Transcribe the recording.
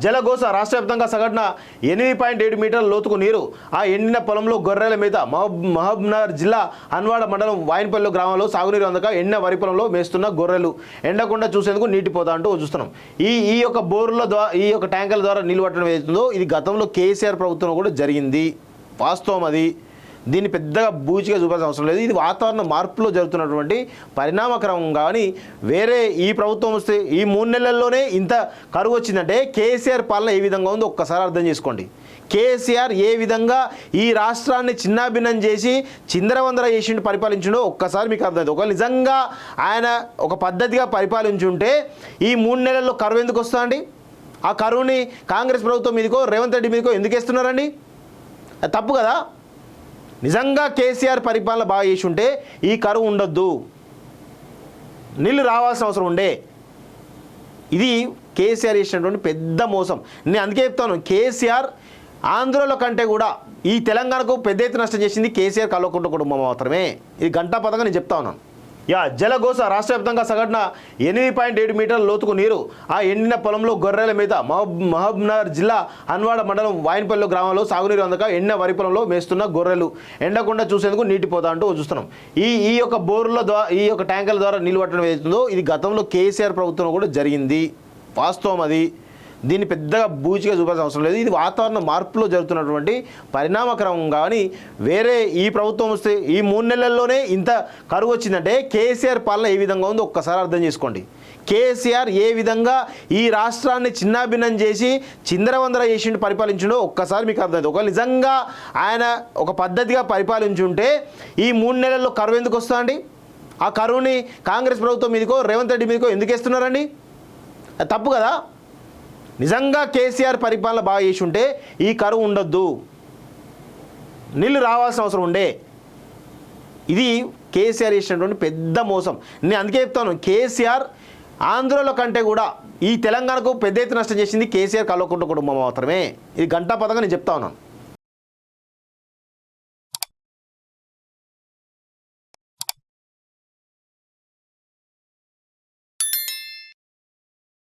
జలగోస రాష్ట్ర వ్యాప్తంగా సగటున 8.7 మీటర్ల లోతుకు నీరు. ఆ ఎండిన పొలంలో గొర్రెల మీద మహబూబ్నగర్ జిల్లా హన్వాడ మండలం వాయినపల్లి గ్రామంలో సాగునీరు అందక ఎండిన వరి పొలంలో మేస్తున్న గొర్రెలు ఎండకుండా చూసేందుకు నీటి పోతా అంటూ చూస్తున్నాం. ఈ యొక్క బోర్ల ద్వారా ఈ యొక్క ట్యాంకర్ల ద్వారా నీళ్ళు పట్టడం ఏదైతుందో ఇది గతంలో కేసీఆర్ ప్రభుత్వంలో కూడా జరిగింది. వాస్తవం అది. దీన్ని పెద్దగా బూచిగా చూపాల్సిన అవసరం లేదు. ఇది వాతావరణ మార్పులో జరుగుతున్నటువంటి పరిణామక్రమం. కానీ వేరే ఈ ప్రభుత్వం వస్తే ఈ 3 నెలల్లోనే ఇంత కరువు వచ్చిందంటే కేసీఆర్ పాలన ఏ విధంగా ఉందో ఒక్కసారి అర్థం చేసుకోండి. కేసీఆర్ ఏ విధంగా ఈ రాష్ట్రాన్ని చిన్నాభిన్నం చేసి చిందరవందర చేసి పరిపాలించిండో ఒక్కసారి మీకు అర్థమైంది. ఒకవేళ నిజంగా ఆయన ఒక పద్ధతిగా పరిపాలించుంటే ఈ 3 నెలల్లో కరువు ఎందుకు వస్తుందండి? ఆ కరువుని కాంగ్రెస్ ప్రభుత్వం మీదకో రేవంత్ రెడ్డి మీదకో ఎందుకు వేస్తున్నారండి? అది తప్పు కదా. నిజంగా కేసీఆర్ పరిపాలన బాగా చేసి ఉంటే ఈ కరువు ఉండొద్దు, నీళ్ళు రావాల్సిన అవసరం ఉండే. ఇది కేసీఆర్ చేసినటువంటి పెద్ద మోసం. నేను అందుకే చెప్తాను, కేసీఆర్ ఆంధ్రలో కంటే కూడా ఈ తెలంగాణకు పెద్ద ఎత్తున నష్టం చేసింది కేసీఆర్ కల్వకుంట్ల కుటుంబం మాత్రమే. ఇది గంటాపదంగా నేను చెప్తా ఉన్నాను. జలగోస రాష్ట్ర వ్యాప్తంగా సగటున 8.7 మీటర్ల లోతుకు నీరు. ఆ ఎండిన పొలంలో గొర్రెల మీద మహబూబ్నగర్ జిల్లా హన్వాడ మండలం వాయినపల్లి గ్రామంలో సాగునీరు అందక ఎండిన వరి పొలంలో మేస్తున్న గొర్రెలు ఎండకుండా చూసేందుకు నీటి పోతా అంటూ చూస్తున్నాం. ఈ యొక్క బోర్ల ద్వారా ఈ యొక్క ట్యాంకర్ల ద్వారా నీళ్ళు పట్టడం ఏదైతుందో ఇది గతంలో కేసీఆర్ ప్రభుత్వంలో కూడా జరిగింది. వాస్తవం అది. దీన్ని పెద్దగా బూచిగా చూపాల్సిన అవసరం లేదు. ఇది వాతావరణ మార్పులో జరుగుతున్నటువంటి పరిణామక్రమం. కానీ వేరే ఈ ప్రభుత్వం వస్తే ఈ 3 నెలల్లోనే ఇంత కరువు వచ్చిందంటే కేసీఆర్ పాలన ఏ విధంగా ఉందో ఒక్కసారి అర్థం చేసుకోండి. కేసీఆర్ ఏ విధంగా ఈ రాష్ట్రాన్ని చిన్నాభిన్నం చేసి చిందరవందర చేసి పరిపాలించిండో ఒక్కసారి మీకు అర్థమైంది. ఒకవేళ నిజంగా ఆయన ఒక పద్ధతిగా పరిపాలించుంటే ఈ 3 నెలల్లో కరువు ఎందుకు వస్తుందండి? ఆ కరువుని కాంగ్రెస్ ప్రభుత్వం మీదకో రేవంత్ రెడ్డి మీదకో ఎందుకు వేస్తున్నారండి? అది తప్పు కదా. నిజంగా కేసీఆర్ పరిపాలన బాగా చేసి ఉంటే ఈ కరువు ఉండొద్దు, నీళ్ళు రావాల్సిన అవసరం ఉండే. ఇది కేసీఆర్ చేసినటువంటి పెద్ద మోసం. నేను అందుకే చెప్తాను, కేసీఆర్ ఆంధ్రలో కంటే కూడా ఈ తెలంగాణకు పెద్ద ఎత్తున నష్టం చేసింది కేసీఆర్ కల్వకుంట్ల కుటుంబం మాత్రమే. ఇది గంటాపదంగా నేను చెప్తా ఉన్నాను.